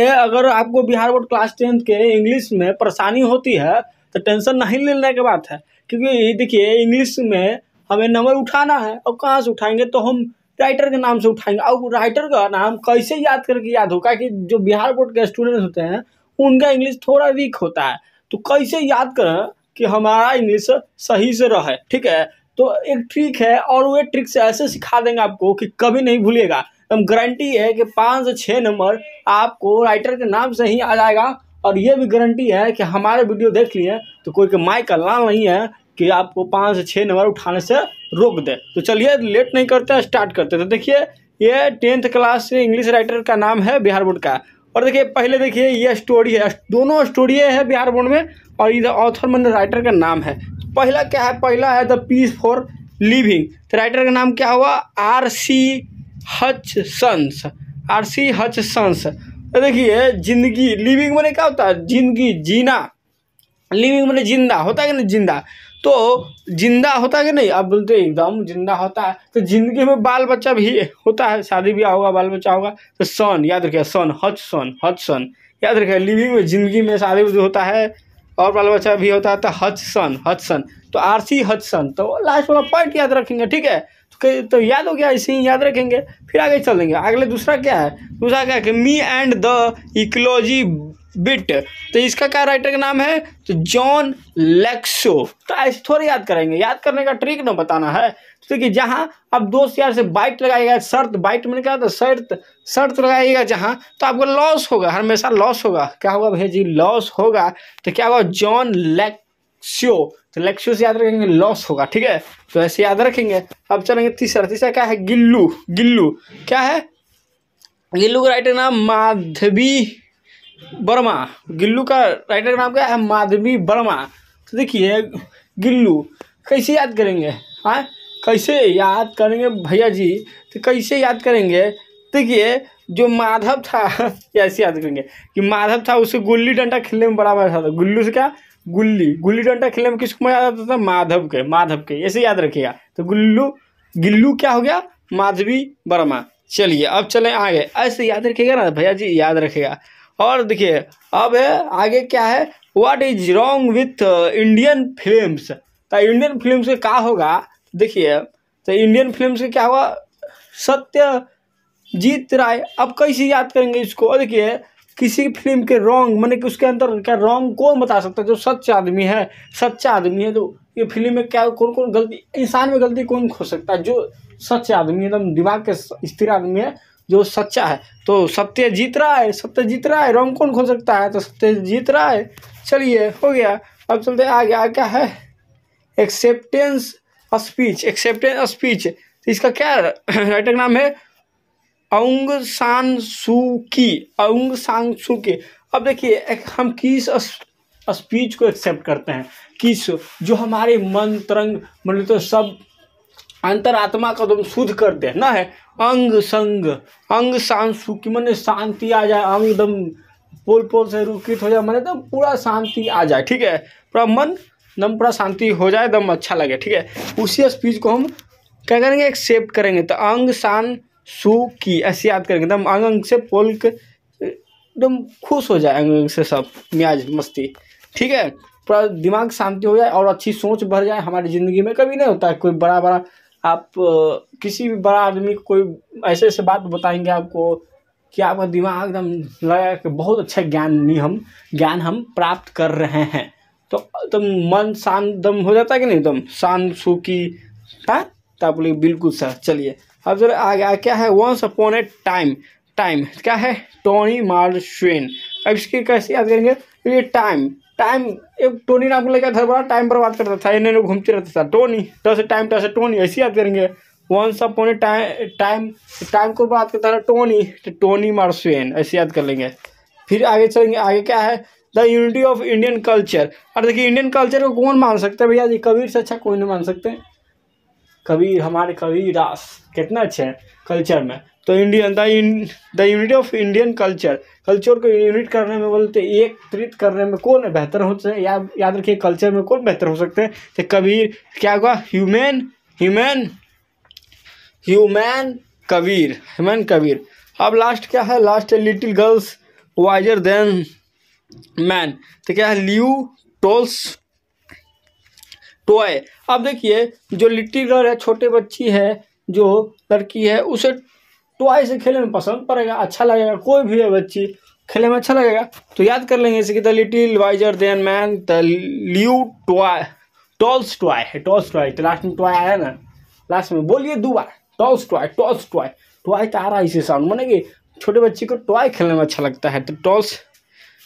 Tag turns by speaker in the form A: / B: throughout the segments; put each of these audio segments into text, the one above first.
A: अगर आपको Bihar board class 10th के इंग्लिश में परेशानी होती है तो टेंशन नहीं लेने की बात है, क्योंकि देखिए इंग्लिश में हमें नंबर उठाना है और कहाँ से उठाएंगे तो हम राइटर के नाम से उठाएंगे। और राइटर का नाम कैसे याद करके याद होगा कि जो बिहार बोर्ड के स्टूडेंट होते हैं उनका इंग्लिश थोड़ा वीक होता है, तो कैसे याद करें कि हमारा इंग्लिश सही से रहे। ठीक है, तो एक ट्रिक है और वो ट्रिक से ऐसे सिखा देंगे आपको कि कभी नहीं भूलिएगा। हम गारंटी है कि 5 से 6 नंबर आपको राइटर के नाम से ही आ जाएगा। और ये भी गारंटी है कि हमारे वीडियो देख लिए तो कोई माई का लाल नहीं है कि आपको 5 से 6 नंबर उठाने से रोक दे। तो चलिए लेट नहीं करते, स्टार्ट करते। तो देखिए ये 10th क्लास से इंग्लिश राइटर का नाम है बिहार बोर्ड का। और देखिए पहले देखिए ये स्टोरी है, दोनों स्टोरी है बिहार बोर्ड में, और इधर ऑथर मतलब राइटर का नाम है। पहला क्या है, पहला है द पीस फॉर लिविंग। तो राइटर का नाम क्या हुआ, R.C. हचसन्स, R.C. हचसन्स। तो देखिए जिंदगी, लिविंग मैंने क्या होता है, जिंदगी जीना, लिविंग मैंने जिंदा होता है कि नहीं, जिंदा तो जिंदा होता है कि नहीं, आप बोलते एकदम जिंदा होता है। तो जिंदगी में बाल बच्चा भी होता है, शादी ब्याह होगा, बाल बच्चा होगा, तो सन याद रखिए, सन हचसन, हचसन याद रखिए। लिविंग में जिंदगी में शादी होता है और बाल बच्चा भी होता है, तो हचसन, हचसन तो R.C. हचसन। तो लास्ट वाला पॉइंट याद रखेंगे। ठीक है, तो याद हो गया, ऐसे ही याद रखेंगे। फिर आगे चलेंगे। अगले दूसरा क्या है, दूसरा क्या है कि me and the ecology bit. तो इसका क्या राइटर का नाम है, तो जॉन लेक्सो। तो ऐसे थोड़े याद करेंगे, याद करने का ट्रिक ना बताना है। तो देखिए जहाँ अब दोस्त यार से बाइट लगाएगा, शर्त, बाइट मैंने क्या होता, शर्त, शर्त लगाइएगा जहाँ, तो आपको लॉस होगा, हमेशा लॉस होगा। क्या होगा भैया जी, लॉस होगा। तो क्या होगा, जॉन लेक्सियो। तो लेक्सियो से याद रखेंगे, लॉस होगा। ठीक है, तो ऐसे याद रखेंगे। अब चलेंगे तीसरा। तीसरा क्या है, गिल्लू। गिल्लू क्या है, गिल्लू का राइटर नाम माधवी वर्मा। गिल्लू का राइटर का नाम क्या है, माधवी वर्मा। तो देखिए गिल्लू कैसे याद करेंगे, हाँ कैसे याद करेंगे भैया जी, तो कैसे याद करेंगे। देखिए जो माधव था ऐसे याद करेंगे कि माधव था, उसे गुल्ली डंडा खेलने में बड़ा मजा आता था। गुल्लू से क्या, गुल्ली, गुल्ली डंडा खेलने में किसको मजा आता था, माधव के, माधव के, ऐसे याद रखिएगा। तो गुल्लू, गिल्लू क्या हो गया, माधवी वर्मा। चलिए अब चलें आगे, ऐसे याद रखिएगा ना भैया जी, याद रखिएगा। और देखिए अब है आगे क्या है, what is wrong with Indian films. तो इंडियन फिल्म से क्या होगा, देखिए तो इंडियन फिल्म से क्या हुआ, सत्यजीत राय। अब कैसे याद करेंगे इसको, और देखिए किसी फिल्म के रॉन्ग माने कि उसके अंदर क्या रॉन्ग कौन बता सकता है, जो सच्चा आदमी है, सच्चा आदमी है। तो ये फिल्म में क्या कौन कौन गलती, इंसान में गलती कौन खो सकता है, जो सच्चा आदमी एकदम दिमाग के स्थिर आदमी है, जो सच्चा है। तो सत्य जीत रहा है, सत्य जीत रहा है, रॉन्ग कौन खो सकता है, तो सत्य जीत रहा है। चलिए हो गया। अब चलते आगे, आगे क्या है, एक्सेप्टेंस स्पीच। एक्सेप्टेंस स्पीच, तो इसका क्या राइटर का नाम है, आउंग सान सू की, आउंग सान सू की। अब देखिए हम किस स्पीच को एक्सेप्ट करते हैं, किस, जो हमारे मन तरंग मतलब तो सब अंतरात्मा का एकदम शुद्ध कर दे ना, है अंग संग, अंग सांसुकी मैंने शांति आ जाए, अंग एकदम पोल पोल से रुकित हो जाए, मैंने एकदम पूरा शांति आ जाए। ठीक है, पूरा मन एकदम पूरा शांति हो जाए, एकदम अच्छा लगे। ठीक है, उसी स्पीच को हम क्या करेंगे, एक्सेप्ट करेंगे। तो अंग शान सु की ऐसे याद करेंगे, एकदम अंग अंग से पोल के एकदम खुश हो जाए, अंग से सब मियाज मस्ती। ठीक है, पूरा दिमाग शांति हो जाए और अच्छी सोच भर जाए हमारी ज़िंदगी में। कभी नहीं होता है कोई बड़ा बड़ा, आप किसी भी बड़ा आदमी को कोई ऐसे ऐसे बात बताएंगे आपको कि आपका दिमाग एकदम लगा कि बहुत अच्छा ज्ञान हम प्राप्त कर रहे हैं। तो एकदम मन शांत दम हो जाता है कि नहीं, एकदम शांत सुखी, हाँ तो आप लोग बिल्कुल सर। चलिए अब जरा आगे क्या है, once upon a time. Time क्या है, टोनी मार्शवेन। अब इसके कैसे याद करेंगे, ये टाइम, टाइम एक टोनी नाम को लेकर बड़ा टाइम बर्बाद करता था, इन्हें घूमते रहता था, टोनी टस टाइम टस टोनी, ऐसे याद करेंगे। Once upon a time, time को बात करता था टोनी, तो टोनी मार्शवेन ऐसे याद कर लेंगे। फिर आगे चलेंगे, आगे क्या है, the unity of Indian culture. और देखिए इंडियन कल्चर को कौन मान सकता है भैया जी, कबीर से अच्छा कोई नहीं मान सकते। कबीर, हमारे कबीर दास कितना अच्छे हैं कल्चर में। तो Indian the unity of Indian culture, culture को यूनिट करने में बोलते, एकत्रित करने में कौन बेहतर हो सकते हैं, याद रखिए कल्चर में कौन बेहतर हो सकते हैं, तो कबीर। क्या होगा, ह्यूमन कबीर, ह्यूमन कबीर। अब लास्ट क्या है, लास्ट है little girls visor then man. तो क्या है, लियो टॉल्स्टॉय। अब देखिए जो लिटिल गर्ल है, छोटे बच्ची है, जो लड़की है, उसे टॉय से खेलने में पसंद पड़ेगा, अच्छा लगेगा। कोई भी है बच्ची, खेलने में अच्छा लगेगा। तो याद कर लेंगे इसे कि the little visor then man, the Leo Tolstoy है, टॉल्स्टॉय। तो लास्ट में टॉय आया ना, लास्ट में बोलिए 2 बार, टॉल्स्टॉय टॉल्स्टॉय। टॉय तो आ रहा है इसे साउंड, माने कि छोटे बच्चे को टॉय खेलने में अच्छा लगता है, तो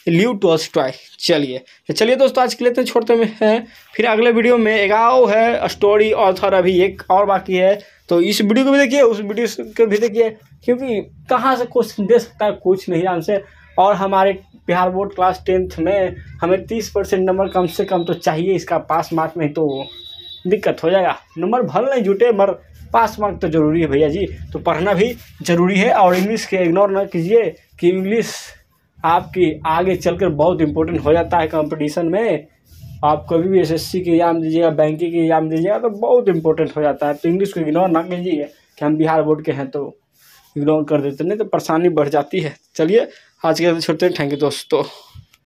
A: लियो टॉल्स्टॉय। चलिए दोस्तों, आज के लिए तो छोड़ते हैं, फिर अगले वीडियो में एक आओ है स्टोरी ऑथर, अभी एक और बाकी है। तो इस वीडियो को भी देखिए, उस वीडियो को भी देखिए, क्योंकि कहाँ से क्वेश्चन दे सकता है कुछ नहीं हमसे। और हमारे बिहार बोर्ड क्लास 10th में हमें 30% नंबर कम से कम तो चाहिए इसका, पास मार्क नहीं तो दिक्कत हो जाएगा। नंबर भले नहीं जुटे मगर पास मार्क तो जरूरी है भैया जी। तो पढ़ना भी जरूरी है, और इंग्लिश के इग्नोर ना कीजिए कि इंग्लिश आपकी आगे चलकर बहुत इंपॉर्टेंट हो जाता है कंपटीशन में। आप कभी भी एसएससी की एग्जाम दीजिएगा, बैंकिंग की एग्जाम दीजिएगा, तो बहुत इंपॉर्टेंट हो जाता है। तो इंग्लिश को इग्नोर ना कीजिए कि हम बिहार बोर्ड के हैं तो इग्नोर कर देते, नहीं तो परेशानी बढ़ जाती है। चलिए आज के लिए छोड़ते हैं, थैंक यू दोस्तों।